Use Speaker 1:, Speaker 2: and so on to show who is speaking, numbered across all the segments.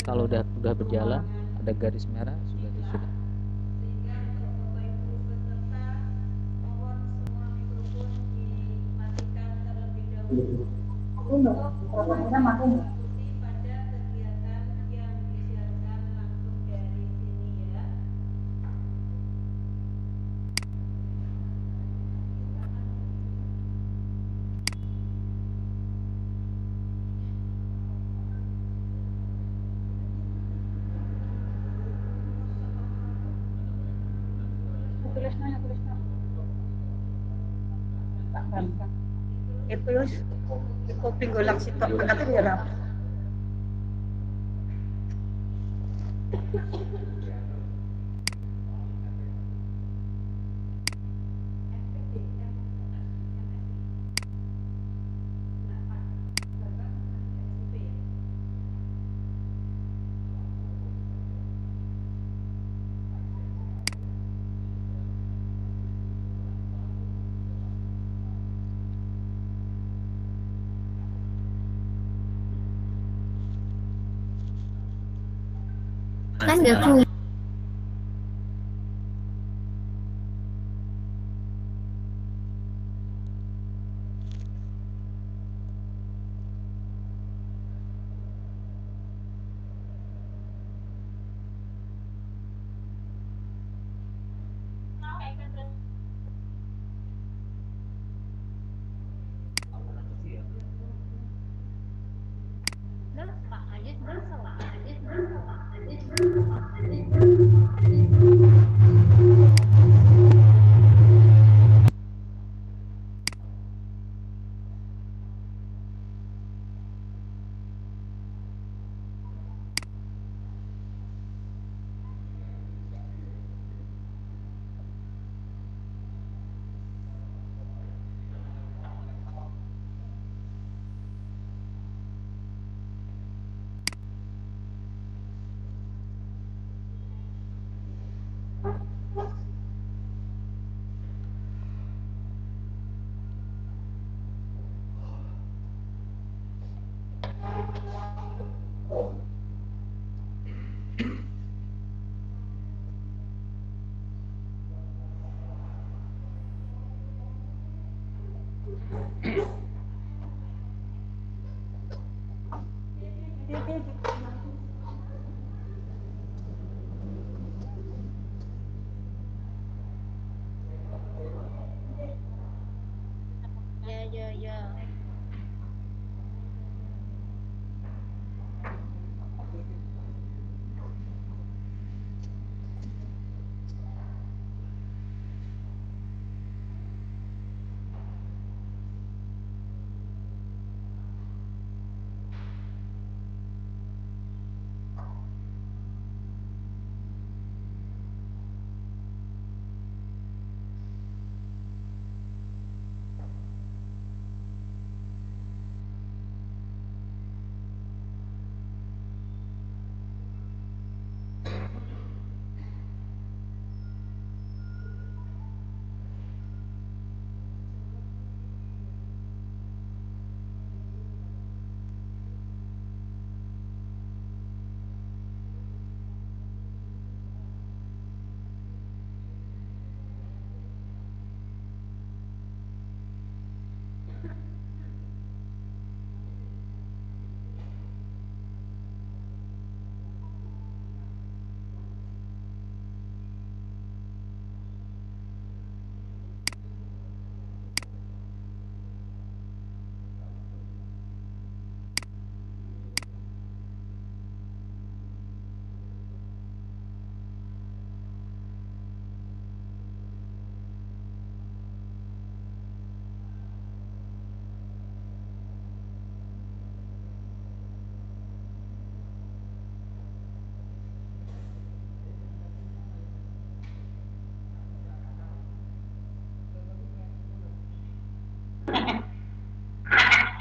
Speaker 1: kalau udah berjalan ada garis merah sudah sudah.
Speaker 2: Sehingga untuk Bapak Ibu peserta mohon semua mikrofon dimatikan terlebih dahulu untuk mengikuti pada kegiatan yang disiarkan langsung dari sini ya.
Speaker 3: Itu kopi golak sitok berarti ya rap.
Speaker 4: Kan nggak fungsi. Ya.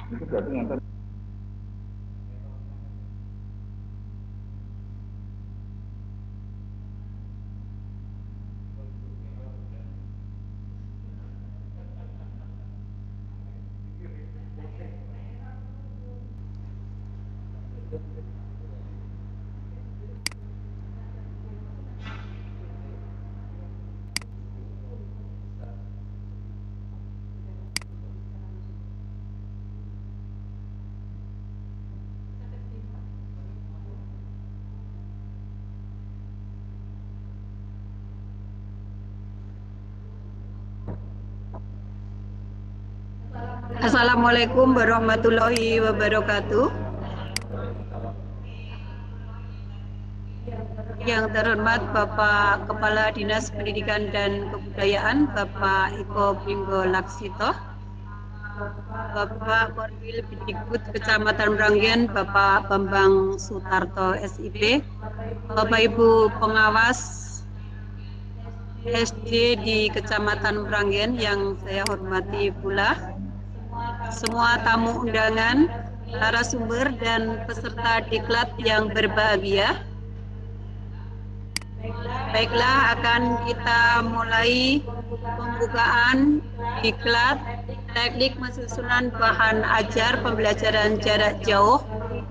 Speaker 5: Itu berarti ngangkat.
Speaker 3: Assalamualaikum warahmatullahi wabarakatuh. Yang terhormat Bapak Kepala Dinas Pendidikan dan Kebudayaan Bapak Iko Pringgo Laksito, Bapak Korwil Bidikbud Kecamatan Meranggen Bapak Bambang Sutarto SIP, Bapak Ibu pengawas SD di Kecamatan Meranggen yang saya hormati pula, semua tamu undangan, narasumber dan peserta diklat yang berbahagia. Baiklah, akan kita mulai pembukaan diklat teknik pensusunan bahan ajar pembelajaran jarak jauh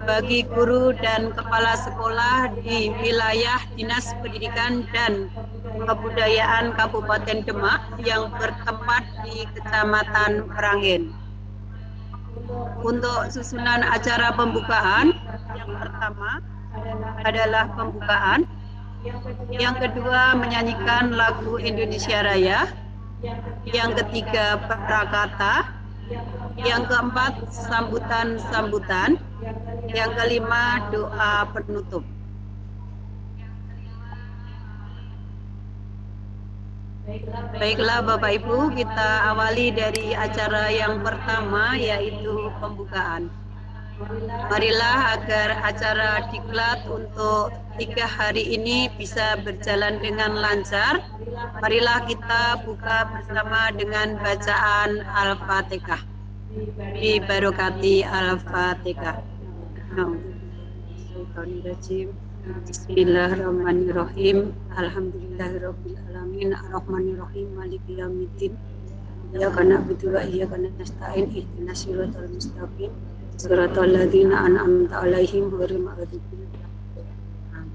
Speaker 3: bagi guru dan kepala sekolah di wilayah Dinas Pendidikan dan Kebudayaan Kabupaten Demak yang bertempat di Kecamatan Meranggen. Untuk susunan acara pembukaan, yang pertama adalah pembukaan, yang kedua menyanyikan lagu Indonesia Raya, yang ketiga prakata, yang keempat sambutan-sambutan, yang kelima doa penutup. Baiklah Bapak Ibu, kita awali dari acara yang pertama, yaitu pembukaan. Marilah agar acara diklat untuk 3 hari ini bisa berjalan dengan lancar. Marilah kita buka bersama dengan bacaan Al-Fatihah. Bibarokati Al-Fatihah. Bismillahirrahmanirrahim. Alhamdulillahirabbil alamin, arrahmanirrahim, maliki yaumiddin. Iyyaka na'budu wa iyyaka nasta'in, ihdinas siratal mustaqim. Siratal ladzina an'amta 'alaihim ghairil maghdubi 'alaihim.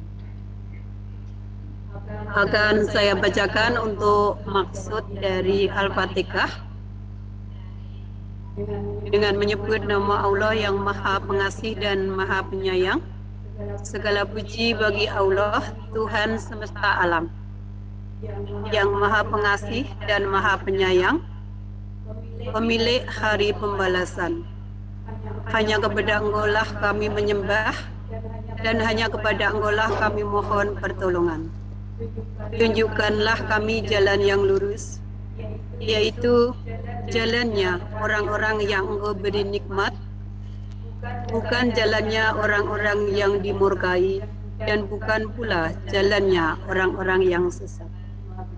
Speaker 3: Akan saya bacakan untuk maksud dari Al-Fatihah dengan menyebut nama Allah yang Maha Pengasih dan Maha Penyayang. Segala puji bagi Allah, Tuhan semesta alam, yang Maha Pengasih dan Maha Penyayang, pemilik hari pembalasan. Hanya kepada Engkau-lah kami menyembah, dan hanya kepada Engkau-lah kami mohon pertolongan. Tunjukkanlah kami jalan yang lurus, yaitu jalannya orang-orang yang Engkau beri nikmat, bukan jalannya orang-orang yang dimurkai, dan bukan pula jalannya orang-orang yang sesat.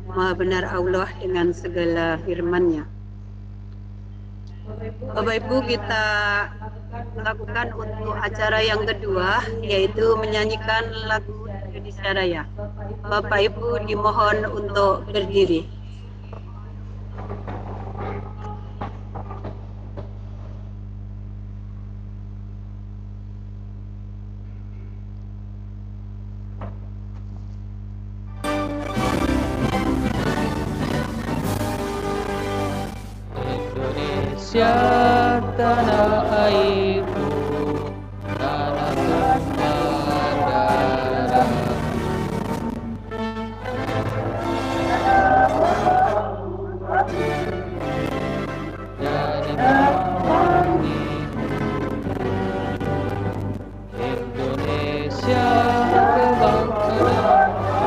Speaker 3: Maha benar Allah dengan segala firman-Nya. Bapak Ibu, kita lakukan untuk acara yang kedua, yaitu menyanyikan lagu Indonesia Raya. Bapak Ibu dimohon untuk berdiri.
Speaker 1: Indonesia tanah airku, tanah tumpah darahku. Jadi mawaniku, Indonesia kebangsaanku,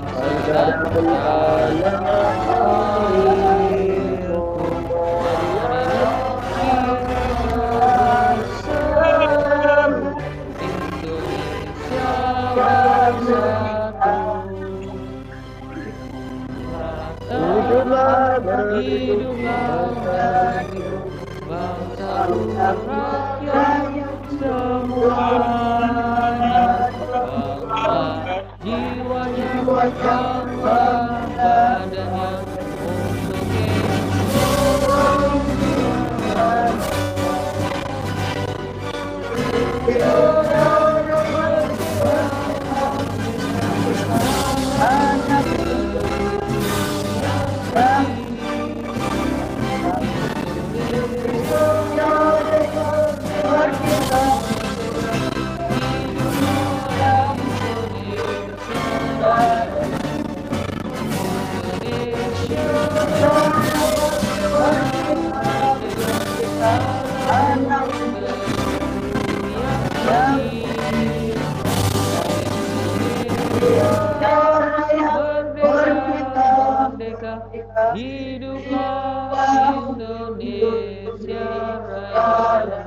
Speaker 1: bangsa dan tanah hiduplah bangsaku, rakyat semuanya, bangsa jiwanya, bangsa badannya untuk Hiduplah Indonesia Raya.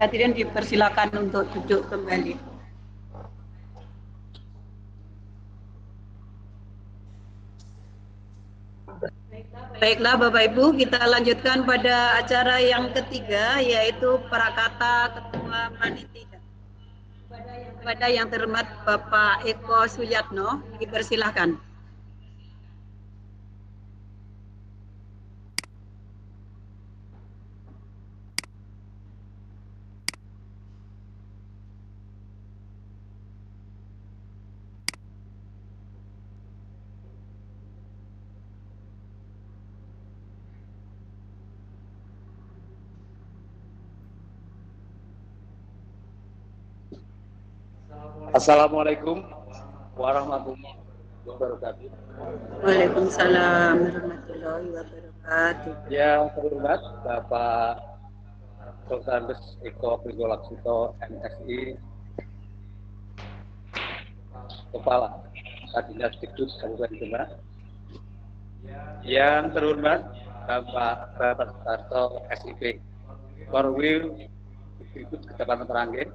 Speaker 3: Hadirin dipersilakan untuk duduk kembali. Baiklah Bapak Ibu, kita lanjutkan pada acara yang ketiga, yaitu Prakata Ketua Panitia. Kepada yang terhormat Bapak Eko Suyatno, dipersilahkan.
Speaker 5: Assalamualaikum warahmatullahi wabarakatuh.
Speaker 3: Waalaikumsalam warahmatullahi wabarakatuh.
Speaker 5: Yang terhormat Bapak Dr. Eko Prigolaksito MSI, Kepala Dinas Dikbud Kabupaten Demak. Yang terhormat Bapak Sutarto SIP, Korwil Dikbud Kecamatan Meranggen.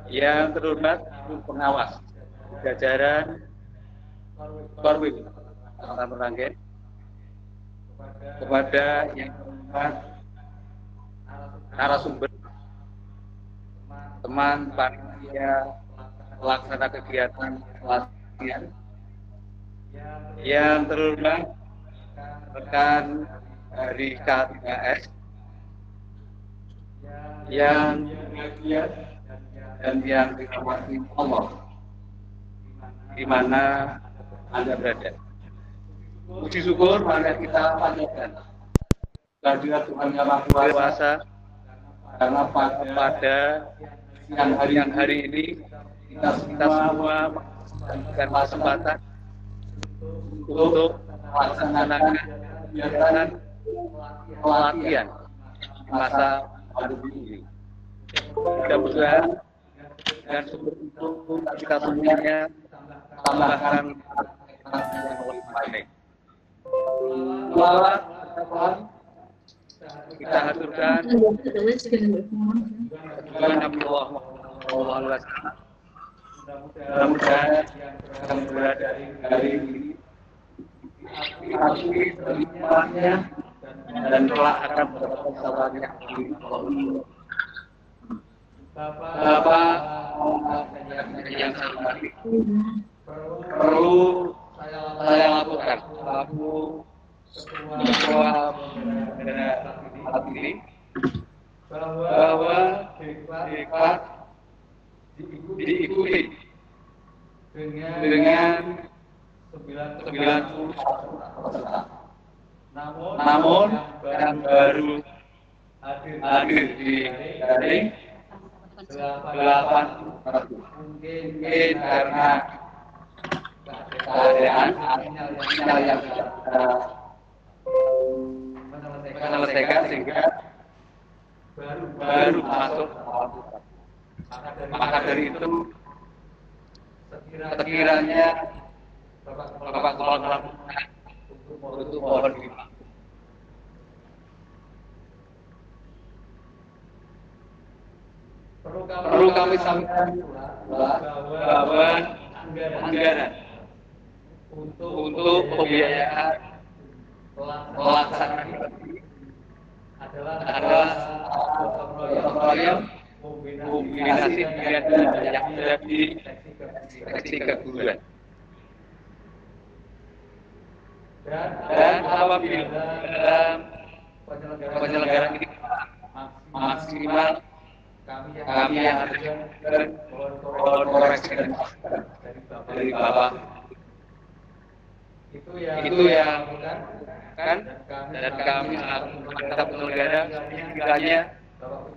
Speaker 5: Yang terhormat pengawas jajaran Korwil Kecamatan Meranggen. Kepada yang terhormat narasumber, teman panitia pelaksana kegiatan pelatihan, yang terhormat rekan dari K3S, yang berbahagia dan yang dirahmati Allah, di mana Anda berada. Puji syukur mari kita panjatkan kehadirat Tuhan Yang Maha Kuasa, karena pada siang hari ini kita semua memberikan kesempatan untuk melaksanakan kegiatan pelatihan di masa pandemi ini. Mudah-mudahan dan sumber itu kita semuanya tambahkan yang lebih baik. Selawat kita haturkan kepada Nabi Allah. Mudah-mudahan yang berada hari ini diakui semuanya dan kelak akan mendapatkan sabarnya dari Allah. Bapak yang saya hormati, perlu saya laporkan selaku Ketua Penyelenggara ini bahwa diklat diikuti dengan 91 peserta. Namun yang baru hadir di daring 8 mungkin karena keadaan sinyal yang tidak menyelesaikan sehingga baru masuk. Maka dari itu sekiranya Bapak Kepala melakukan untuk mohon dimaklumi. Perlu kami sampaikan bahwa anggaran untuk pembiayaan pelaksanaan ini adalah proyek kombinasi dengan yang ada di seksi keguruan. Dan apabila dalam penyelenggaraan ini maksimal, kami yang ada mohon koreksi dari Bapak itu yang kan, dan kami akan mantap penyelenggara sekiranya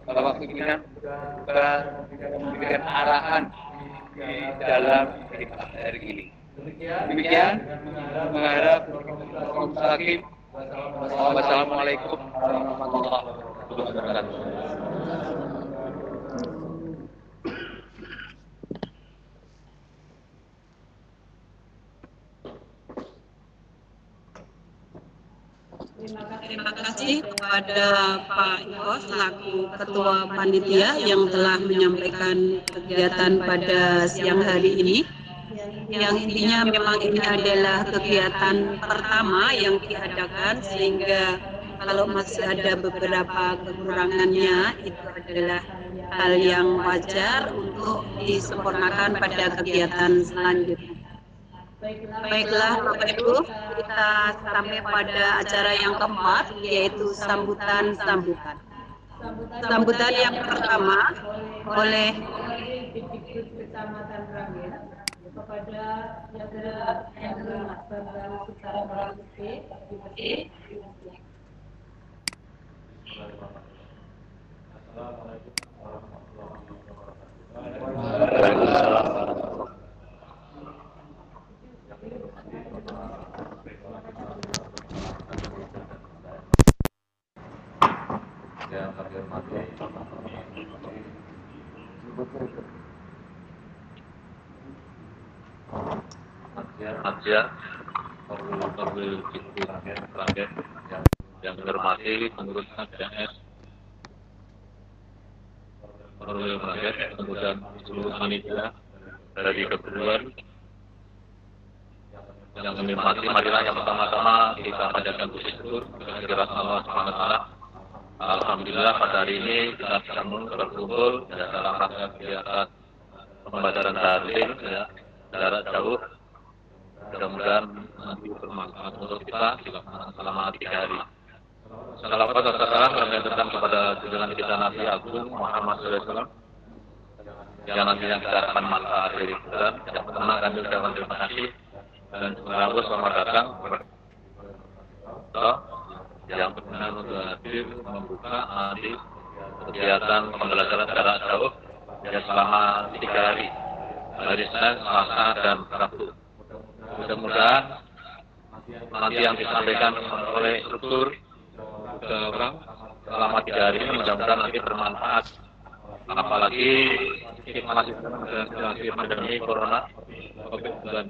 Speaker 5: Bapak pimpinan juga memberikan arahan di dalam hari ini. Demikian menghadap Mustaqim. Wassalamualaikum warahmatullahi wabarakatuh.
Speaker 3: Terima kasih kepada Pak Iko selaku Ketua Panitia yang telah menyampaikan kegiatan pada siang hari ini. Yang intinya memang ini adalah kegiatan pertama yang diadakan, sehingga kalau masih ada beberapa kekurangannya itu adalah hal yang wajar untuk disempurnakan pada kegiatan selanjutnya. Baiklah Bapak Ibu, kita sampai pada acara yang keempat, yaitu sambutan-sambutan. Sambutan yang pertama oleh
Speaker 2: Kecamatan Ranggen kepada yang terhormat Bapak Sutarno Dipti.
Speaker 6: Yang kami hormati Asia Perwil Cipu Ranggen, yang dihormati pengurus KPS Perwil Ranggen, kemudian seluruh panitia dari keperluan yang kami hormati. Marilah yang pertama-tama kita panjatkan puji syukur kehadirat Allah Subhanahu wa Ta'ala. Alhamdulillah pada hari ini kita bisa berkumpul dalam rangka kegiatan pembelajaran daring jarak jauh. Mudah-mudahan nanti bermanfaat untuk kita selama 3 hari. Salawat dan salam kami datang kepada junjungan kita Nabi Agung Muhammad SAW yang nantinya kita akan manfaat dari bulan. Yang pertama kami ucapkan terima kasih dan selamat datang yang berkenan untuk hadir membuka nanti kegiatan pembelajaran jarak jauh yang selama 3 hari, hari Senin, Selasa, dan Rabu. Mudah-mudahan nanti yang disampaikan oleh instruktur ke orang selama 3 hari ini mudah-mudahan nanti bermanfaat. Apalagi kita masih dalam situasi pandemi Corona COVID-19,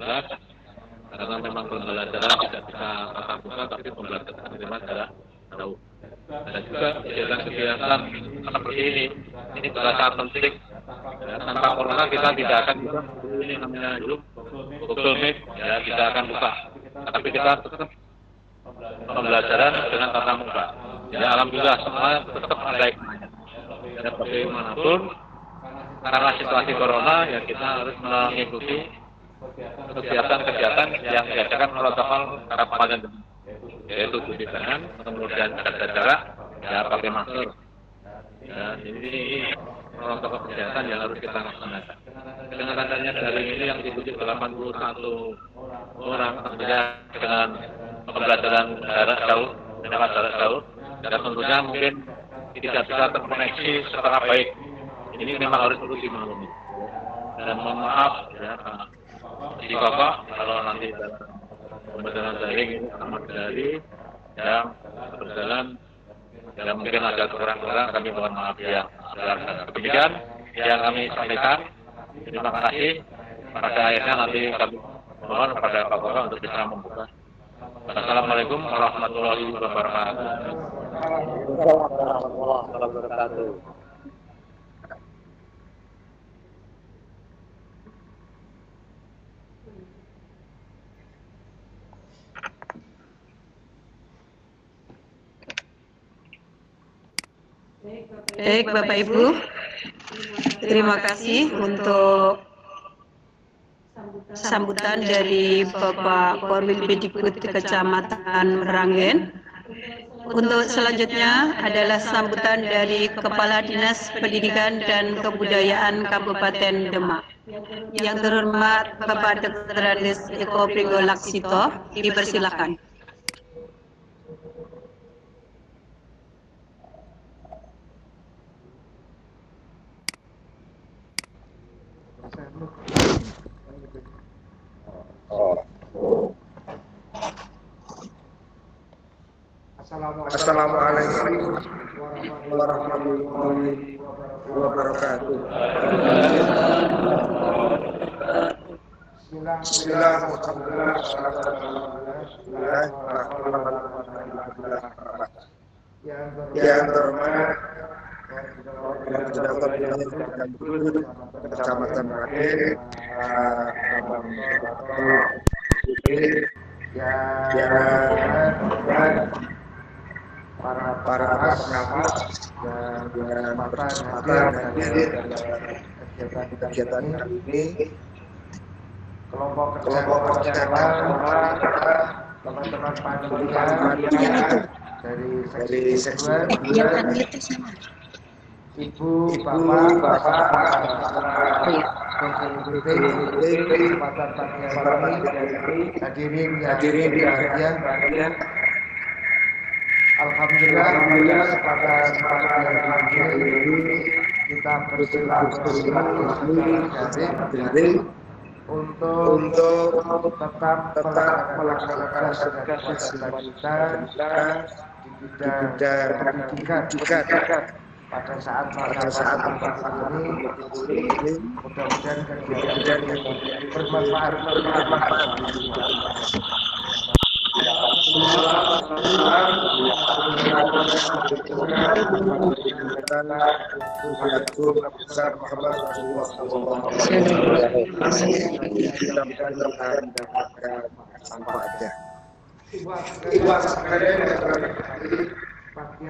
Speaker 6: karena memang pembelajaran tidak bisa tatap muka, tapi pembelajaran memang jarak jauh. Dan juga kegiatan-kegiatan seperti ini adalah sangat penting. Ya, tanpa corona kita tidak akan bisa ini namanya Google Meet, ya tidak akan buka. Tapi kita tetap pembelajaran dengan tatap muka. Ya alhamdulillah semua tetap ada hikmahnya. Ya bagaimanapun karena situasi corona ya kita harus mengikuti kegiatan-kegiatan yang diadakan protokol karantina, yaitu cuci tangan, kemudian jaga jarak, ya pakai masker. Ya, ini protokol kesehatan yang harus kita laksanakan. Dengan adanya daring ini yang diikuti 81 orang, tentunya dengan pembelajaran jarak jauh, dan tentunya mungkin tidak bisa terkoneksi secara baik. Ini memang harus terus dimaklumi. Dan mohon maaf ya, di Bapak kalau nanti pembelajaran daring ini amat dari yang berjalan ya mungkin ada kurang-kurang, kami mohon maaf ya. Demikian yang kami sampaikan. Terima kasih. Pada akhirnya nanti kami mohon kepada Pak Bapak untuk bisa membuka. Assalamualaikum warahmatullahi wabarakatuh.
Speaker 1: Waalaikumsalam warahmatullahi wabarakatuh.
Speaker 3: Baik Bapak Ibu, terima kasih untuk sambutan dari Bapak Perwildikbud Kecamatan Ranggen. Untuk selanjutnya adalah sambutan dari Kepala Dinas Pendidikan dan Kebudayaan Kabupaten Demak. Yang terhormat Bapak Dr. Andes Eko Pringgolaksito, dipersilakan.
Speaker 5: Assalamualaikum warahmatullahi wabarakatuh. Yang terhormat Kecamatan Raden, para pengamat yang berkesempatan hadir kegiatan ini, kelompok kerja teman-teman panitia dari seksi Ibu, Bapak, kesempatan hadirin yang bahagia. Alhamdulillah pada pagi ini kita bersilaturahmi daring untuk tetap melaksanakan tugas kita di bidang pendidikan pada saat ini. Mudah-mudahan kegiatan yang bermanfaat.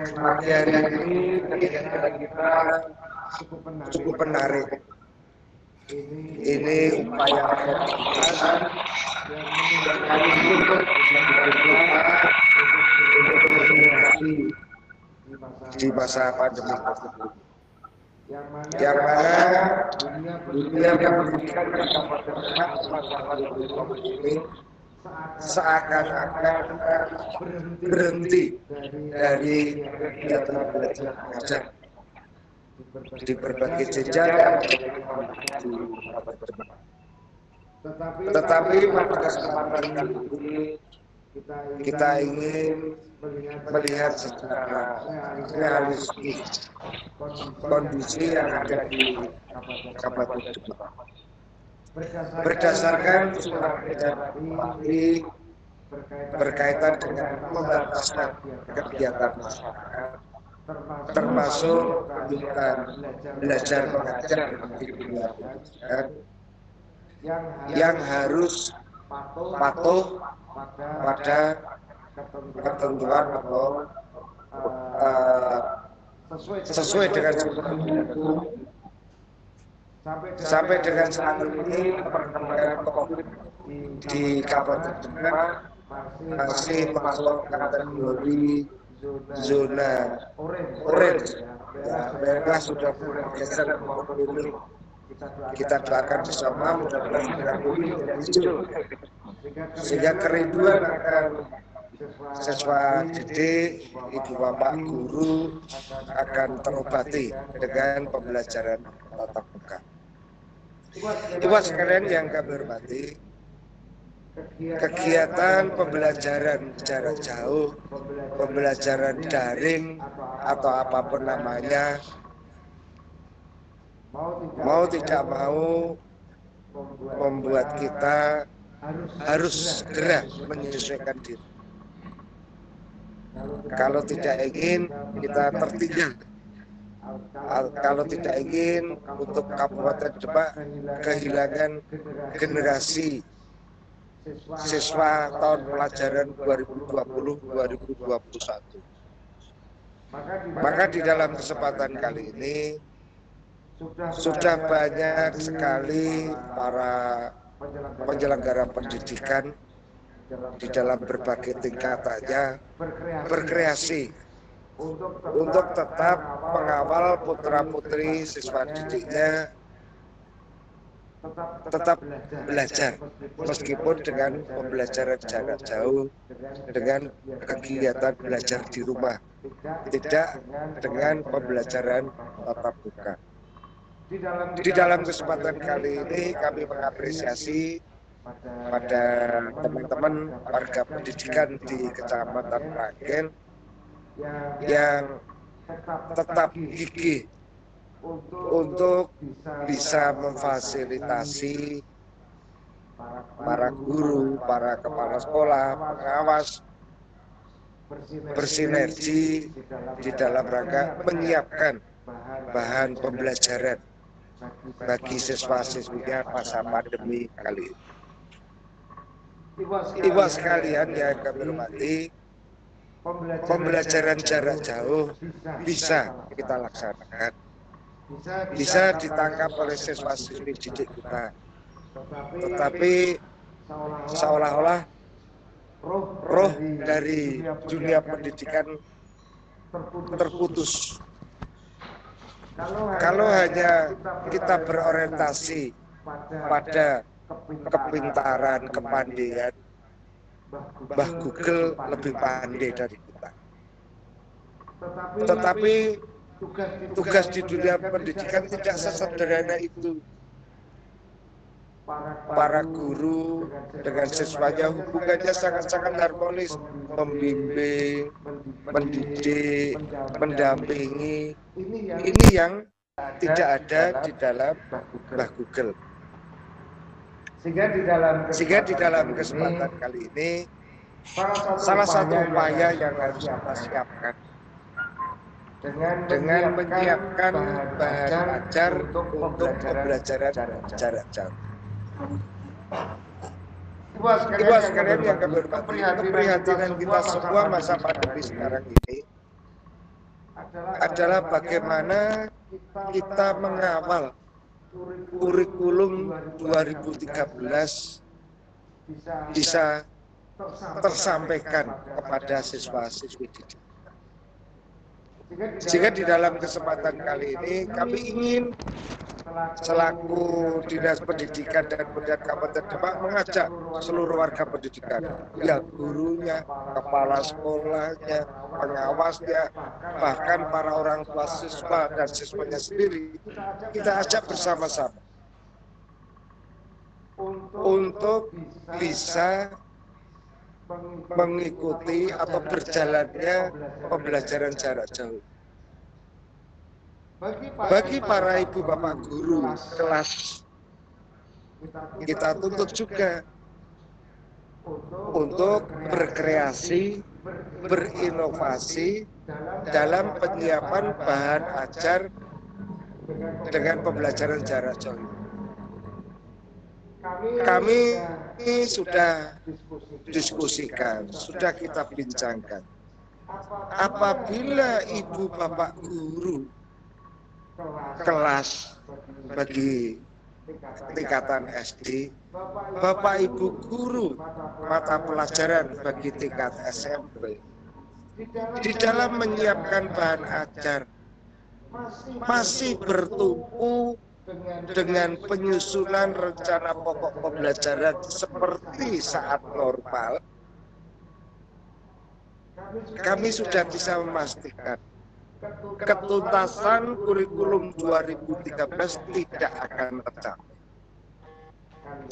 Speaker 5: Pagi hari ini kita cukup menarik. Ini upaya di masa pandemi COVID, yang mana dunia pendidikan ini seakan-akan berhenti dari kegiatan belajar mengajar di berbagai jenjang. Tetapi pada kesempatan kali ini kita ingin melihat secara realistis kondisi yang ada di Kabupaten Demak. Berdasarkan surat edaran Bupati berkaitan dengan pembatasan kegiatan masyarakat, termasuk kegiatan belajar mengajar yang harus patuh pada ketentuan atau sesuai dengan hukum. Sampai dengan saat ini perkembangan COVID di Kabupaten Demak masih masuk kategori zona orange. Mereka sudah bergeser ke kuning. Kita doakan bersama mudah-mudahan segera pulih dan hijau, sehingga kerinduan akan siswa didik, ibu bapak guru akan terobati dengan pembelajaran tatap muka. Ibu sekalian yang kami hormati, kegiatan pembelajaran jarak jauh, pembelajaran daring atau apapun namanya, mau tidak mau membuat kita harus segera menyesuaikan diri. Kalau tidak ingin kita tertinggal, kalau tidak ingin untuk Kabupaten Demak kehilangan generasi siswa tahun pelajaran 2020-2021. Maka di dalam kesempatan kali ini sudah banyak sekali para penyelenggara pendidikan di dalam berbagai tingkatannya berkreasi untuk tetap mengawal putra-putri siswa didiknya tetap belajar meskipun dengan pembelajaran jarak jauh, dengan kegiatan belajar di rumah, tidak dengan pembelajaran tatap muka. Di dalam kesempatan kali ini kami mengapresiasi
Speaker 7: pada teman-teman warga pendidikan di Kecamatan Meragen yang tetap gigih untuk bisa memfasilitasi para guru, para kepala sekolah, pengawas bersinergi di dalam rangka menyiapkan bahan pembelajaran bagi siswa-siswinya masa pandemi kali ini. Ibu sekalian yang kami hormati, pembelajaran jarak jauh bisa kita laksanakan, bisa ditangkap oleh siswa-siswi didik kita. Tetapi seolah-olah roh dari dunia pendidikan terputus. Kalau hanya kita berorientasi pada kepintaran, kepandaian, Mbah Google lebih pandai dari kita. Tetapi tugas di dunia pendidikan tidak sesederhana itu. Para guru dengan siswanya hubungannya sangat-sangat harmonis, membimbing, mendidik, mendampingi. Ini yang tidak ada di dalam Mbah Google. Sehingga di dalam kesempatan kali ini salah satu upaya yang harus kita siapkan dengan menyiapkan bahan ajar untuk pembelajaran jarak jauh. Ibu sekalian yang kami hormati, keprihatinan kita semua masa pandemi sekarang ini adalah bagaimana kita mengawal kurikulum 2013 bisa tersampaikan kepada siswa-siswi didik. Sehingga di dalam kesempatan kali ini kami ingin selaku Dinas Pendidikan dan Kebudayaan Kabupaten Demak mengajak seluruh warga pendidikan, ya gurunya, kepala sekolahnya, pengawasnya, bahkan para orang tua siswa dan siswanya sendiri, kita ajak bersama-sama untuk bisa mengikuti atau berjalannya pembelajaran jarak jauh. Bagi para ibu bapak guru kelas, kita tuntut juga untuk berkreasi, berinovasi dalam penyiapan bahan ajar dengan pembelajaran jarak jauh. Kami sudah diskusikan, sudah kita bincangkan. Apabila ibu bapak guru kelas bagi tingkatan SD, bapak ibu guru mata pelajaran bagi tingkat SMP, di dalam menyiapkan bahan ajar masih bertumpu dengan penyusunan rencana pokok pembelajaran seperti saat normal, kami sudah bisa memastikan ketuntasan kurikulum 2013 tidak akan tercapai.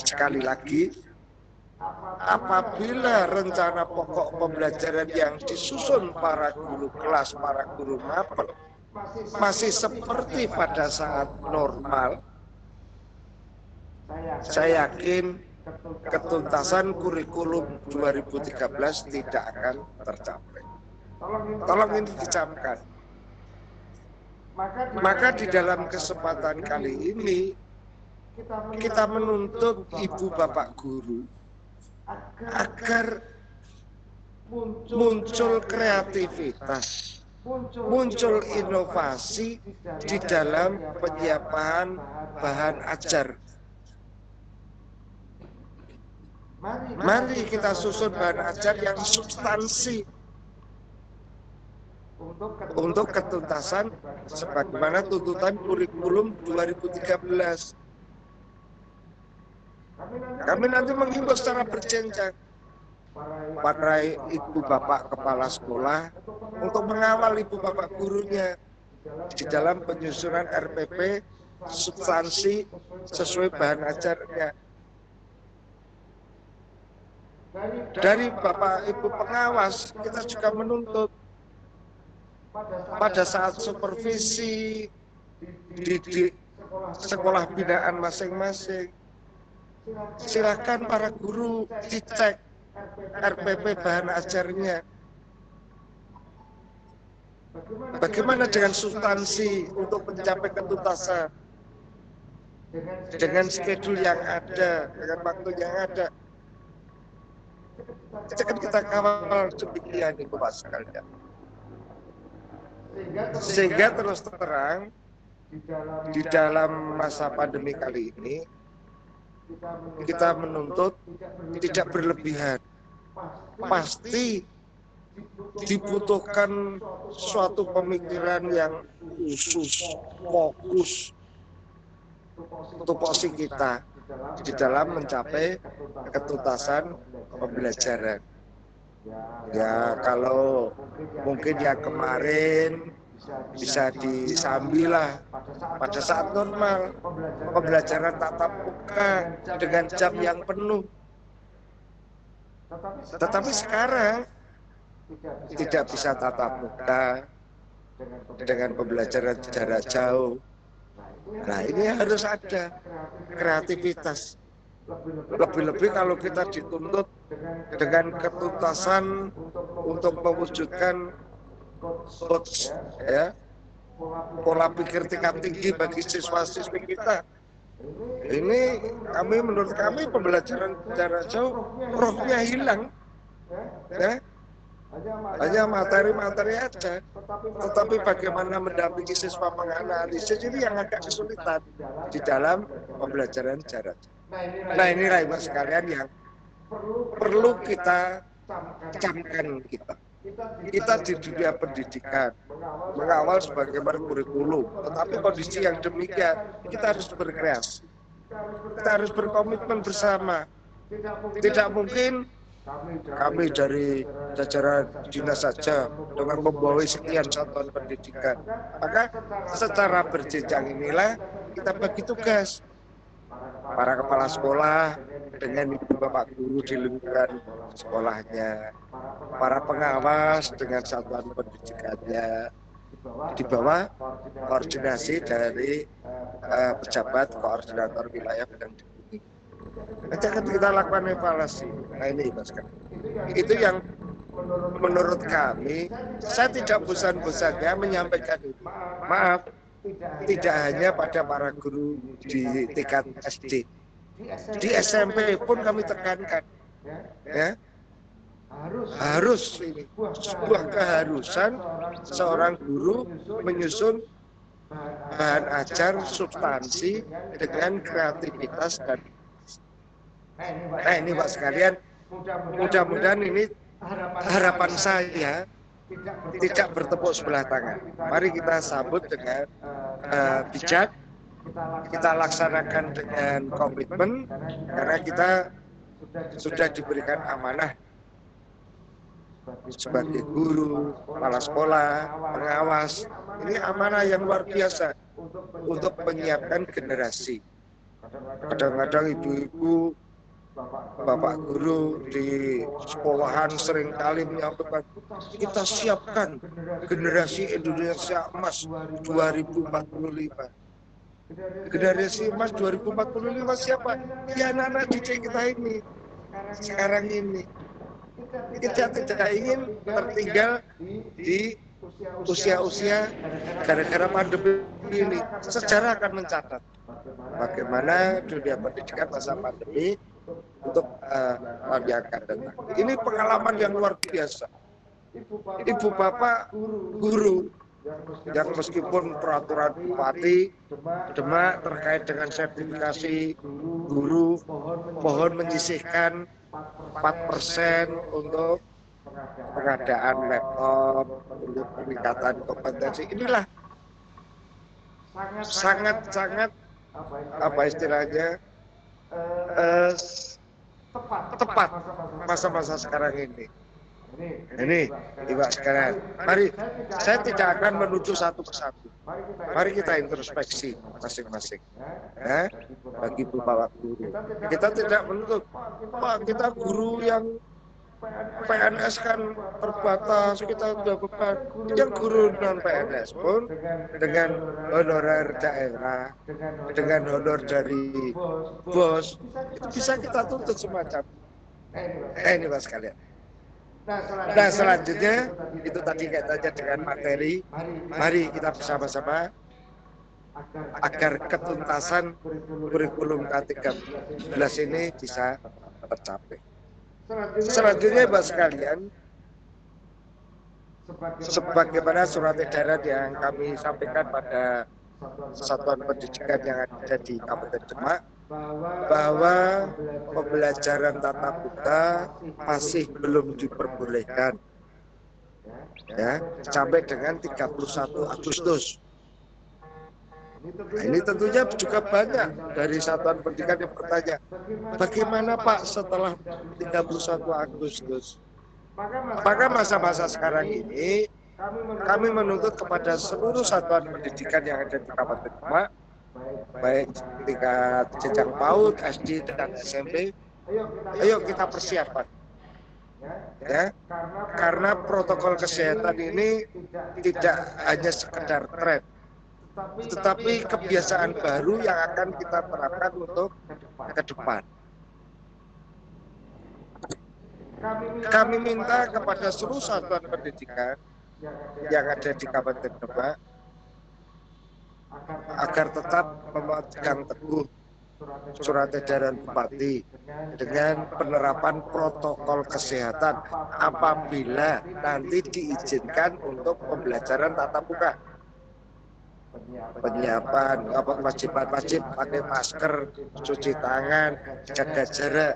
Speaker 7: Sekali lagi, apabila rencana pokok pembelajaran yang disusun para guru kelas, para guru mapel masih seperti pada saat normal, saya yakin ketuntasan kurikulum 2013 tidak akan tercapai. Tolong ini dicamkan. Maka di dalam kesempatan kali ini kita menuntut ibu bapak guru agar muncul kreativitas, muncul inovasi di dalam penyiapan bahan ajar. Mari kita susun bahan ajar yang substansi untuk ketuntasan sebagaimana tuntutan kurikulum 2013. Kami nanti menghimbau secara berjenjang para ibu bapak kepala sekolah untuk mengawal ibu bapak gurunya di dalam penyusunan RPP substansi sesuai bahan ajarnya. dari Bapak Ibu pengawas, kita juga menuntut pada saat supervisi di sekolah binaan masing-masing, silakan para guru dicek RPP bahan ajarnya. Bagaimana dengan substansi untuk mencapai ketuntasan? Dengan schedule yang ada, dengan waktu yang ada. Jangan kita kawal demikian itu Pak sekalian. Sehingga terus terang di dalam masa pandemi kali ini kita menuntut tidak berlebihan. Pasti dibutuhkan suatu pemikiran yang khusus, fokus, tupoksi kita di dalam mencapai ketuntasan pembelajaran. Ya kalau mungkin yang kemarin bisa disambilah pada saat normal pembelajaran tatap muka dengan jam yang penuh. Tetapi sekarang tidak bisa tatap muka dengan pembelajaran jarak jauh. Nah ini harus ada kreativitas. Lebih-lebih kalau kita dituntut dengan ketuntasan untuk mewujudkan coach, ya, pola pikir tingkat tinggi bagi siswa-siswi kita. Ini menurut kami pembelajaran jarak jauh rohnya hilang, ya. Hanya materi-materi aja, tetapi bagaimana mendampingi siswa menganalisis ini yang agak kesulitan di dalam pembelajaran jarak jauh. Nah inilah Ibu sekalian yang perlu kita camkan kita. Kita di dunia pendidikan mengawal sebagaimana kurikulum, tetapi kondisi yang demikian kita harus berkreasi, kita harus berkomitmen bersama. Tidak mungkin kami dari jajaran dinas saja dengan membawa sekian satuan pendidikan. Maka secara berjenjang inilah kita bagi tugas. Para kepala sekolah dengan ibu bapak guru di lingkungan sekolahnya, para pengawas dengan satuan pendidikannya, di bawah koordinasi dari pejabat koordinator wilayah bidang pendidikan. Nanti akan kita lakukan evaluasi. Nah ini Mas kan. Itu yang menurut kami, saya tidak bosan-bosannya menyampaikan itu. Maaf, tidak hanya pada para guru di tingkat SD, di SMP pun kami tekankan, ya harus ini sebuah keharusan seorang guru menyusun bahan ajar substansi dengan kreativitas dan ini Pak sekalian, mudah-mudahan ini harapan saya tidak bertepuk sebelah tangan. Mari kita sambut dengan bijak, kita laksanakan dengan komitmen, karena kita sudah diberikan amanah sebagai guru, kepala sekolah, pengawas. Ini amanah yang luar biasa untuk menyiapkan generasi. Kadang-kadang ibu-ibu, bapak guru di sekolahan seringkali menyampaikan, kita siapkan generasi Indonesia Emas 2045. Generasi Emas 2045 siapa? Ya anak-anak didik kita ini, sekarang ini. Kita tidak ingin tertinggal di usia-usia gara-gara pandemi ini. Sejarah akan mencatat bagaimana dunia pendidikan masa pandemi untuk yang akan datang. Ini pengalaman yang luar biasa. Ibu bapak guru yang meskipun peraturan Bupati Demak terkait dengan sertifikasi guru mohon menyisihkan 4% untuk pengadaan laptop, untuk peningkatan kompetensi. Inilah sangat-sangat apa istilahnya tepat masa-masa sekarang ini. Ini Ibu sekarang. Mari, saya tidak akan menuduh satu persatu. Mari kita introspeksi masing-masing. Bagi bapak guru, kita tidak menuntut, Pak kita guru yang PNS kan terbatas, kita udah beban. Yang guru non PNS pun dengan honorer daerah, dengan honor dari bos, itu bisa kita tuntut semacam. Ini Mas kalian. Nah selanjutnya itu tadi kaitannya dengan materi. Mari kita bersama-sama agar ketuntasan kurikulum K13 ini bisa tercapai. Selanjutnya Bapak sekalian, sebagaimana surat edaran yang kami sampaikan pada satuan pendidikan yang ada di Kabupaten Demak, bahwa pembelajaran tatap muka masih belum diperbolehkan ya sampai dengan 31 Agustus. Nah, ini tentunya juga banyak dari satuan pendidikan yang bertanya, bagaimana Pak setelah 31 Agustus? Maka masa-masa sekarang ini kami menuntut kepada seluruh satuan pendidikan yang ada di Kabupaten Demak, baik tingkat jenjang PAUD, SD dan SMP, ayo kita persiapkan. Ya, karena protokol kesehatan ini tidak hanya sekedar tren, tetapi kebiasaan baru yang akan kita terapkan untuk ke depan. Kami minta kepada seluruh satuan pendidikan yang ada di Kabupaten Demak agar tetap memegang teguh surat edaran Bupati dengan penerapan protokol kesehatan apabila nanti diizinkan untuk pembelajaran tatap muka. Penyiapan wajib pakai masker, cuci tangan, jaga jarak.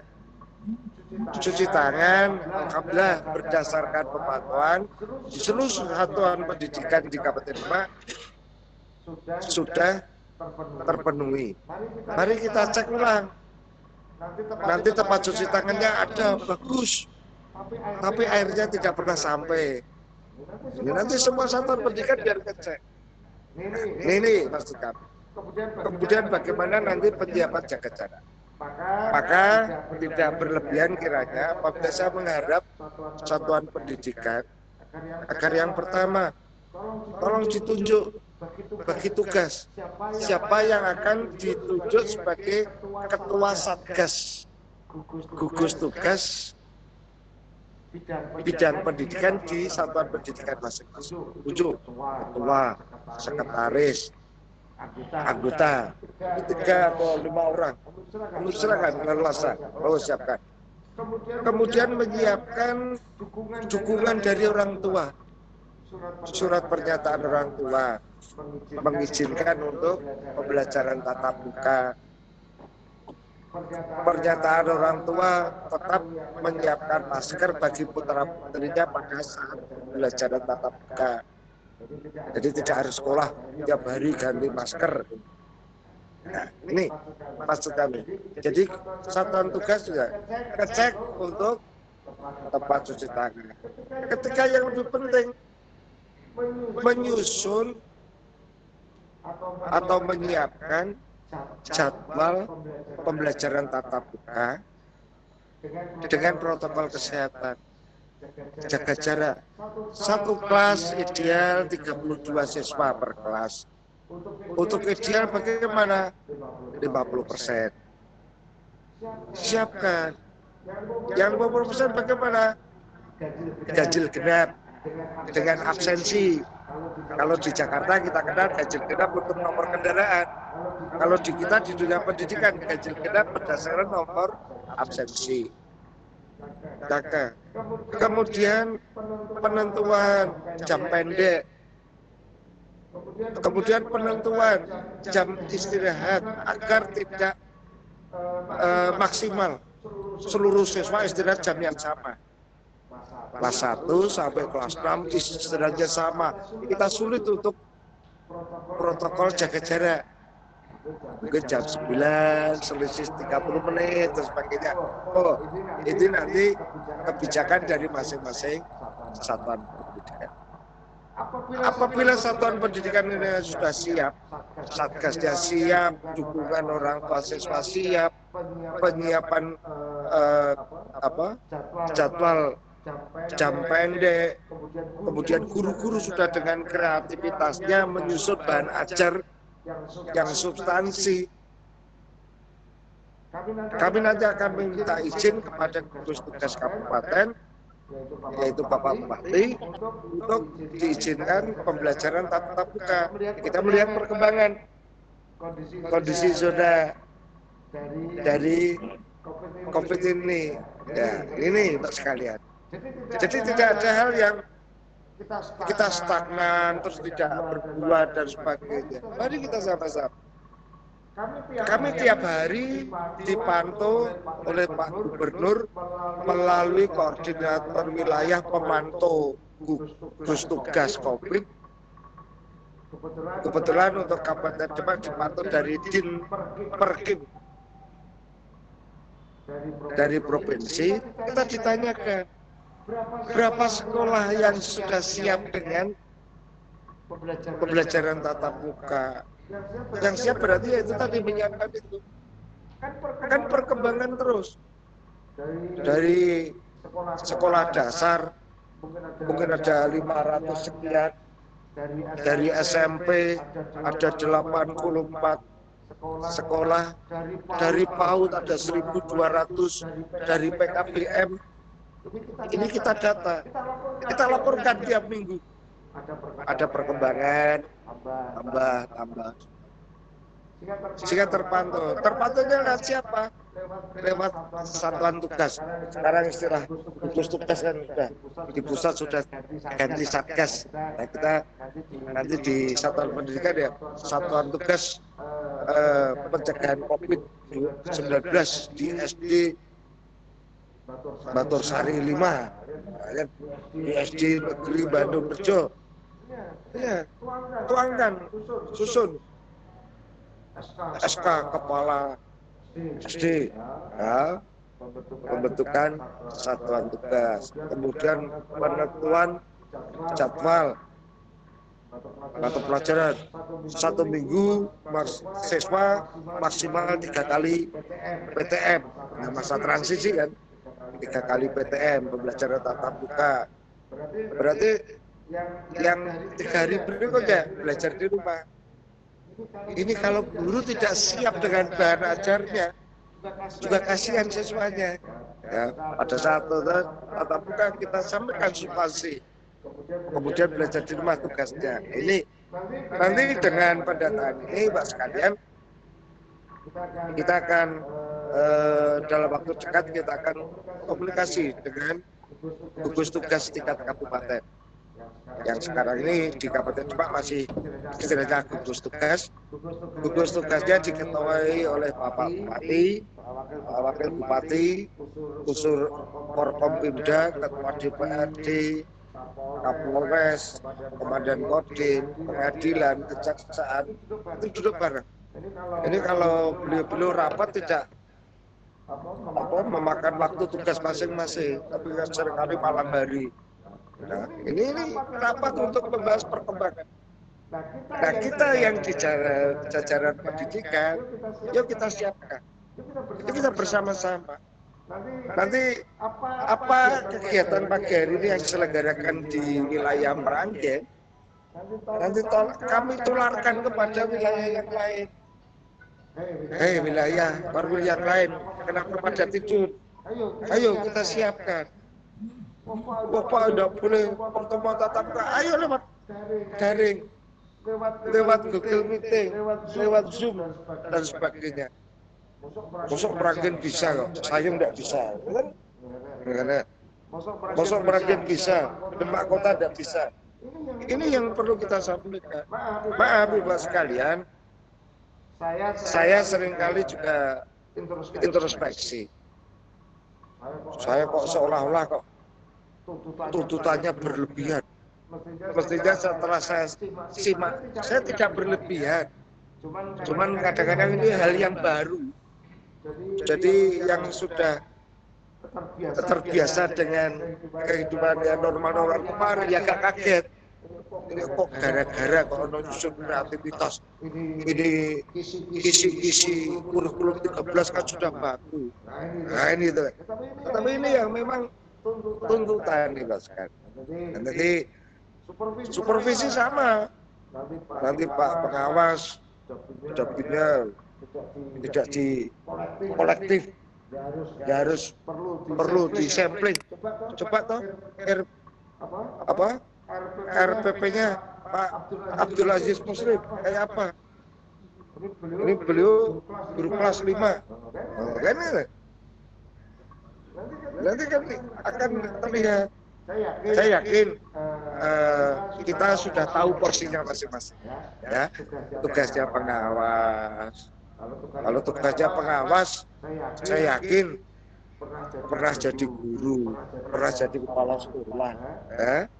Speaker 7: Cuci tangan, alhamdulillah berdasarkan pemantauan di seluruh satuan pendidikan di Kabupaten Demak sudah terpenuhi. Mari kita cek ulang. Nanti tempat cuci tangannya ada bagus, tapi airnya tidak pernah sampai. Ini nanti semua satuan pendidikan biar ngecek. Ini maksud kami. Kemudian bagaimana nanti penyiapan jaga jarak? Maka tidak berlebihan kiranya apabila saya mengharap satuan pendidikan agar yang pertama tolong ditunjuk bagi tugas siapa yang akan ditunjuk sebagai ketua satgas gugus tugas bidang pendidikan di satuan pendidikan masing-masing. Tunjuk ketua, sekretaris, anggota 3 atau 5 orang. Silakan leluasa, siapkan. Kemudian menyiapkan dukungan dari orang tua, surat pernyataan orang tua mengizinkan untuk pembelajaran tatap muka. Pernyataan orang tua tetap menyiapkan masker bagi putra-putrinya pada saat pembelajaran tatap muka. Jadi tidak harus sekolah tiap hari ganti masker. Nah, ini maksud kami. Jadi satuan tugas juga ngecek untuk tempat cuci tangan. Ketika yang lebih penting menyusun atau menyiapkan jadwal pembelajaran tatap muka dengan protokol kesehatan. Jaga jarak. Satu kelas ideal 32 siswa per kelas. Untuk ideal bagaimana? 50%. Siapkan. Yang 50% bagaimana? Ganjil genap dengan absensi. Kalau di Jakarta kita kenal ganjil genap untuk nomor kendaraan. Kalau di kita di dunia pendidikan ganjil genap berdasarkan nomor absensi. Jaga. Kemudian penentuan jam pendek. Kemudian penentuan jam istirahat agar tidak maksimal seluruh siswa istirahat jam yang sama. Kelas 1 sampai kelas 6 istirahatnya sama. Kita sulit untuk protokol jaga jarak. Mungkin jam 9, selisih 30 menit, dan sebagainya. Oh, ini nanti kebijakan dari masing-masing satuan pendidikan. Apabila satuan pendidikan ini sudah siap, satgasnya siap, dukungan orang tua siswa siap, penyiapan jadwal jam pendek, kemudian guru-guru sudah dengan kreativitasnya menyusun bahan ajar yang substansi. Kami nanti akan minta izin kepada gugus tugas kabupaten, yaitu Bapak Bupati, untuk diizinkan pembelajaran tatap muka. Kita melihat perkembangan kondisi zona dari COVID ini. Ya, ini untuk sekalian. Jadi tidak ada hal yang kita stagnan, terus tidak berbuat dan sebagainya. Mari kita sama-sama. Kami tiap hari dipantau oleh Pak Gubernur melalui koordinator wilayah pemantau gugus tugas COVID. Kebetulan untuk Kabupaten Demak dipantau dari Din Perkim dari provinsi. Kita ditanyakan berapa sekolah yang sudah siap dengan pembelajaran tatap muka. Yang siap berarti itu tadi menyiapkan itu. Kan perkembangan terus. Dari sekolah dasar mungkin ada 500 sekian. Dari SMP ada 84 sekolah. Dari PAUD ada 1.200. Dari PKBM. Ini kita data. Kita laporkan tiap minggu. Ada perkembangan, tambah. Sehingga terpantau. Terpantaunya lewat siapa? Lewat satuan tugas. Sekarang istilah gugus tugas kan sudah di pusat sudah ganti satgas. Nah, kita nanti di satuan pendidikan ya satuan tugas pencegahan COVID-19 di SD Batur Sari 5, di SD Negeri Bandung Rejo. Ya, tuangkan, susun SK Kepala SD, ya, pembentukan satuan tugas, kemudian penentuan jadwal mata pelajaran 1 minggu siswa maksimal 3 kali PTM. Nah, masa transisi kan 3 kali PTM pembelajaran tatap muka. Berarti yang 3 hari berikutnya belajar di rumah. Ini kalau guru tidak siap dengan bahan ajarnya, juga kasihan siswanya. Ya, pada saat tatap muka kita sampaikan substansi, kemudian belajar di rumah tugasnya. Ini nanti dengan pendataan ini, Pak sekalian, kita akan dalam waktu dekat kita akan komunikasi dengan gugus tugas tingkat kabupaten. Yang sekarang ini di Kabupaten Demak masih istilahnya gugus tugas. Gugus tugasnya diketuai oleh Bapak Bupati, Pak Wakil Bupati, Unsur Forkompimda, Ketua DPRD, Kapolres, Komandan Kodim, Pengadilan, Kejaksaan, itu duduk bareng. Ini kalau beliau rapat tidak memakan waktu tugas masing-masing, tapi seringkali malam hari. Nah, ini rapat untuk membahas perkembangan. Nah, kita yang di jajaran pendidikan, yuk kita siapkan. Yuk kita bersama-sama. Nanti apa kegiatan pagi hari ini yang diselenggarakan di wilayah Meranggen, nanti kami tularkan kepada wilayah yang lain. Hei wilayah baru yang lain, kenapa pada tidur? Ayo kita siapkan. Bapak tidak boleh pertemuan tatap muka. Ayo lewat daring, lewat Google Meeting, lewat Zoom dan sebagainya. Mosok Meranggen bisa kok, saya tidak bisa. Karena mosok Meranggen bisa, Demak Kota tidak bisa. Ini yang perlu kita sampaikan. Maaf Bapak sekalian, saya seringkali juga introspeksi. Saya kok seolah-olah kok tuntutannya berlebihan. Mestinya setelah saya simak, saya tidak berlebihan. Cuman kadang-kadang ini hal yang baru. Jadi yang sudah terbiasa dengan kehidupan yang normal-normal kemarin ya agak kaget. ini kok gara-gara kalau nyusun kreativitas ini kisi-kisi kurikulum 13 kan sudah bagus. Nah ini tuh. Tapi ini yang memang tuntutan nih Mas kan. Nanti supervisi sama. Nanti Pak pengawas dapatnya tidak di kolektif, ya harus perlu disampling. Coba toh RPP-nya Pak Abdul Aziz Muslim kayak apa? Ini beliau guru kelas 5. Kan ini. Nanti kan akan terlihat. Saya yakin kita sudah tahu porsinya masing-masing. Ya, tugasnya pengawas. Kalau tugasnya pengawas, saya yakin pernah jadi guru, pernah jadi kepala sekolah. Ya.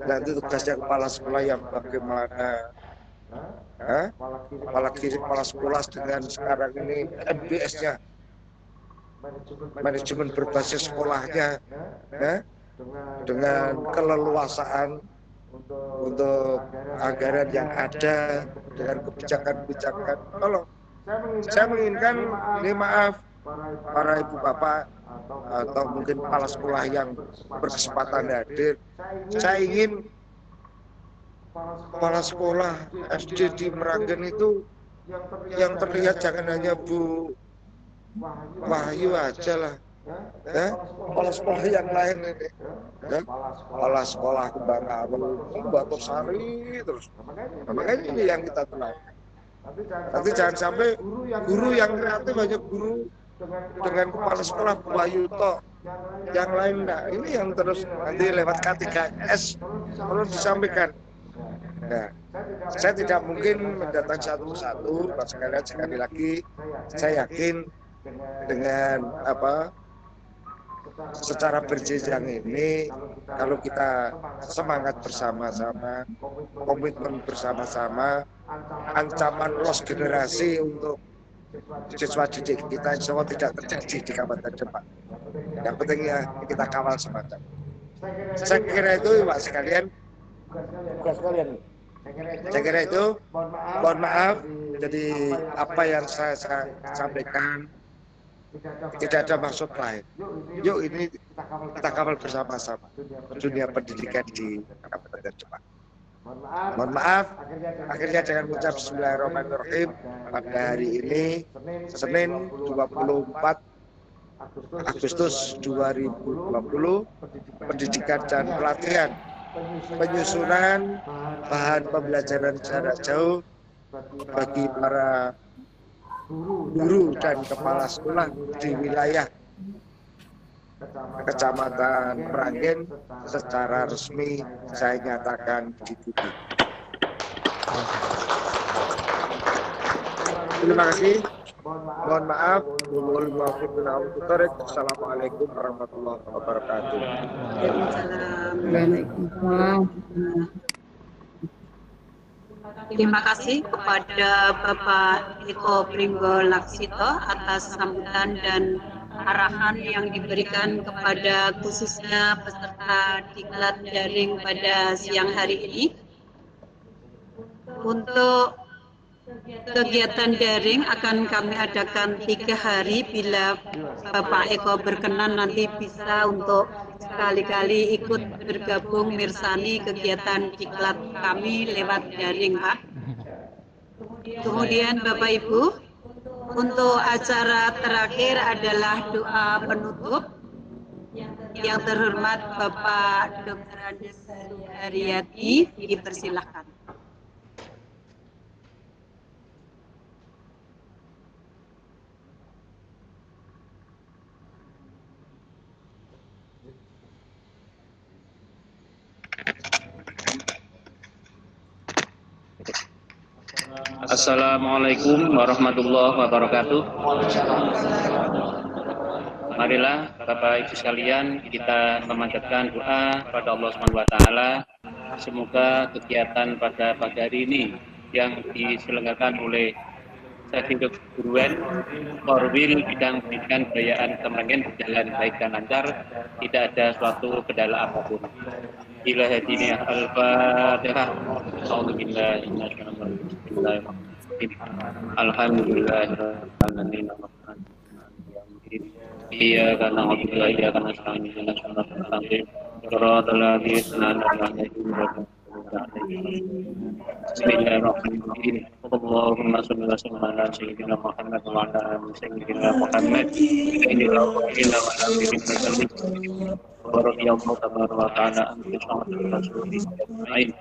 Speaker 7: Nanti tugasnya kepala sekolah yang bagaimana? Apalagi kepala sekolah dengan sekarang ini MBS-nya, manajemen berbasis sekolahnya, dengan keleluasaan untuk anggaran yang ada, dengan kebijakan-kebijakan. Kalau saya menginginkan, ini maaf para ibu bapak atau mungkin kepala sekolah yang berkesempatan hadir, saya ingin kepala sekolah SD di Meranggen itu yang terlihat jangan hanya Bu Wahyu aja lah, ya, kepala sekolah yang lain ini, ya, kepala sekolah Kembang Arum, Batu Sari terus. Makanya ini yang kita tenangkan. Nanti jangan sampai guru yang kreatif hanya guru dengan kepala sekolah Bu Wahyu toh, yang lain enggak. Ini yang terus nanti lewat K3S perlu disampaikan. Nah, saya tidak mungkin mendatang satu persatu, Pak sekalian, sekali lagi saya yakin dengan secara berjenjang ini, kalau kita semangat bersama-sama, komitmen bersama-sama, ancaman loss generasi untuk siswa didik kita insya Allah tidak terjadi di Kabupaten Demak. Yang penting ya kita kawal semacam. Saya kira itu Pak sekalian. Saya kira itu. Mohon maaf. Jadi apa yang saya sampaikan tidak ada maksud lain. Yuk ini kita kawal bersama-sama dunia pendidikan di Kabupaten Demak. Mohon maaf, akhirnya dengan mengucap Bismillahirrahmanirrahim pada hari ini Senin 24 Agustus 2020, pendidikan dan pelatihan penyusunan bahan pembelajaran jarak jauh bagi para guru dan kepala sekolah di wilayah Kecamatan Meranggen secara resmi saya nyatakan ditutup. Terima kasih. Mohon maaf. Assalamualaikum warahmatullahi wabarakatuh.
Speaker 3: Terima kasih kepada Bapak Eko Pringgo Laksito atas sambutan dan arahan yang diberikan kepada khususnya peserta diklat daring pada siang hari ini. Untuk kegiatan daring akan kami adakan 3 hari. Bila Bapak Eko berkenan nanti bisa untuk sekali-kali ikut bergabung mirsani kegiatan diklat kami lewat daring, Pak. Kemudian Bapak Ibu, untuk acara terakhir adalah doa penutup. Yang terhormat Bapak Dr. Andes Suharyati, dipersilahkan.
Speaker 5: Assalamualaikum warahmatullahi wabarakatuh. Marilah Bapak Ibu sekalian kita memanjatkan doa kepada Allah Subhanahu wa taala. Semoga kegiatan pada pagi hari ini yang diselenggarakan oleh instansi keguruan, korwil bidang pendidikan kebudayaan Kementerian berjalan baik dan lancar, tidak ada suatu kendala apapun. Ila hadini al-Fatihah. A'udzubillahi minasyaitonir Alhamdulillahirrahmanirrahim. Iyyaka na'budu wa iyyaka nasta'in. Ihdinas siratal mustaqim. Shiratal ladzina an'amta 'alaihim. Bismillahirrahmanirrahim. Allahumma shalli wa sallim ala sayyidina Muhammad wa ala ali sayyidina Muhammad. Inilah wa'ila wa ala Warahmatullahi tabaraka wa ta'ala antu sa'atul rasulih.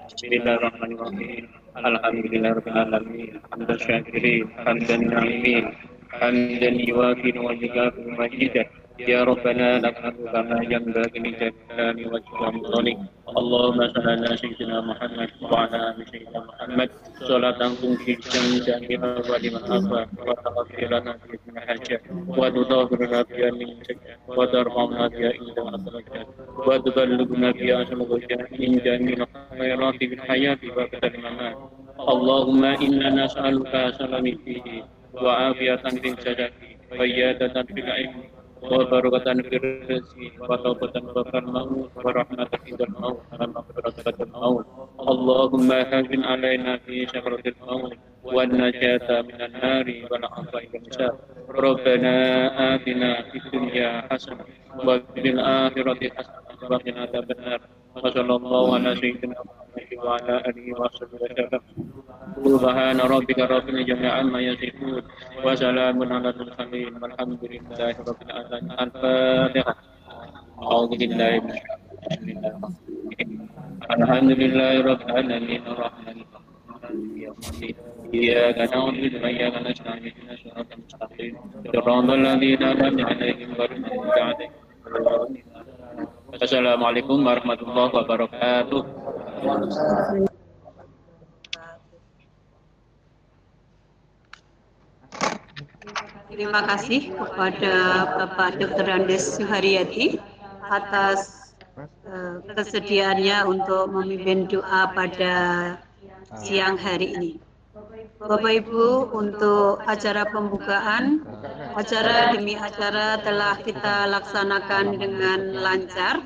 Speaker 5: Bismillahirrahmanirrahim. Alhamdulillahirabbil alamin. Hamdan syakirin, hamdan na'imin, hamdan yuwafi wa yukafi majidah. Ya Rabbana lakal kama yanbaghi li jalali wajhika wa Allahumma shalli ala sayyidina Muhammad wa ala ali sayyidina Muhammad. Salatan tunji jami'a wa liman afa wa taghfirana fi hajat wa tudahhiruna biha min sajjat wa tarhamna biha inda asrajat wa tuballighuna biha asrajat min jami'il khairati fil hayati wa fil mamat. Allahumma inna nas'aluka salamin fihi wa afiyatan fil jasadi wa iyadatan fil ilmi wa barakatan fil rizqi wa taubatan qabla al-maut wa rahmatan indal maut wa maghfiratan maut. Allahumma hawwin alaina fi sakratil maut wa najata minan nari wal afwa wal hisab. Rabbana atina fid dunya hasanah wa fil akhirati hasanah wa qina adzabannar. Wa sallallahu ala sayyidina Muhammad wa ala alihi wa sahbihi wasallam. Subhana rabbika rabbil izzati amma yasifun wa salamun alal mursalin walhamdulillahi rabbil alamin. Al-Fatihah. A'udzu billahi minasyaitonir rajim. Alhamdulillahi rabbil alamin arrahmanir rahim. Iyyaka na'budu wa iyyaka nasta'in. Ihdinas siratal mustaqim. Shiratal ladzina an'amta 'alaihim ghairil maghdubi 'alaihim waladdallin. Assalamualaikum warahmatullahi wabarakatuh.
Speaker 3: Terima kasih kepada Bapak Dr. Andes Suharyadi atas kesediaannya untuk memimpin doa pada siang hari ini. Bapak Ibu, untuk acara pembukaan, acara demi acara telah kita laksanakan dengan lancar.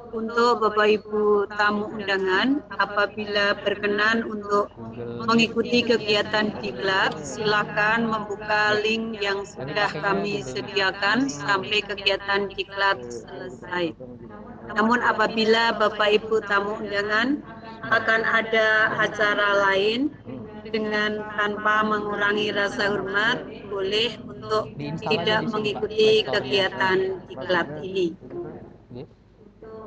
Speaker 3: Untuk Bapak Ibu tamu undangan, apabila berkenan untuk mengikuti kegiatan diklat, silakan membuka link yang sudah kami sediakan sampai kegiatan diklat selesai. Namun apabila Bapak Ibu tamu undangan akan ada acara lain, dengan tanpa mengurangi rasa hormat, boleh untuk tidak mengikuti kegiatan diklat ini.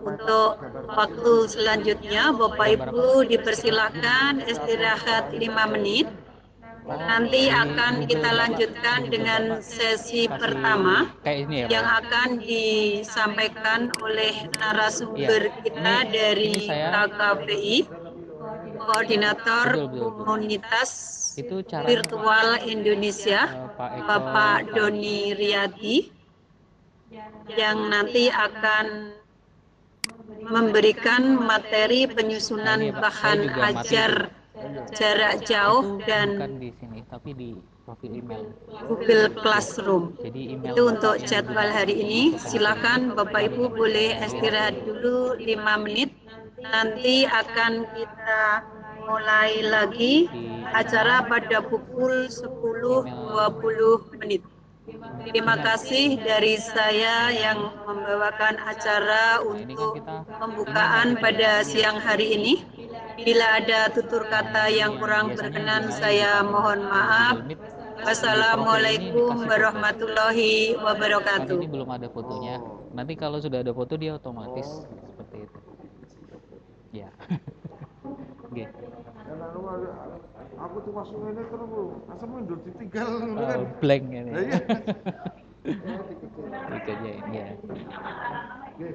Speaker 3: Untuk waktu selanjutnya, Bapak Ibu dipersilakan istirahat 5 menit. Nanti akan kita lanjutkan dengan sesi pertama yang akan disampaikan oleh narasumber kita dari KKPI, Koordinator Komunitas Virtual Indonesia, Bapak Doni Riyadi, yang nanti akan memberikan materi penyusunan bahan ajar jarak jauh dan Google Classroom. Itu untuk jadwal hari ini. Silakan Bapak Ibu boleh istirahat dulu 5 menit. Nanti akan kita mulai lagi acara pada pukul 10.20. Terima kasih dari saya yang membawakan acara untuk pembukaan pada siang hari ini. Bila ada tutur kata yang kurang berkenan, saya mohon maaf. Wassalamualaikum warahmatullahi wabarakatuh.
Speaker 1: Ini belum ada fotonya. Nanti kalau sudah ada foto dia otomatis seperti itu. Ya. Oke.
Speaker 8: Aku tuh masuk ini terus asal mundur ditinggal kan.
Speaker 1: Blank ini.
Speaker 8: Iya.
Speaker 1: Itu aja ya.
Speaker 8: Oke.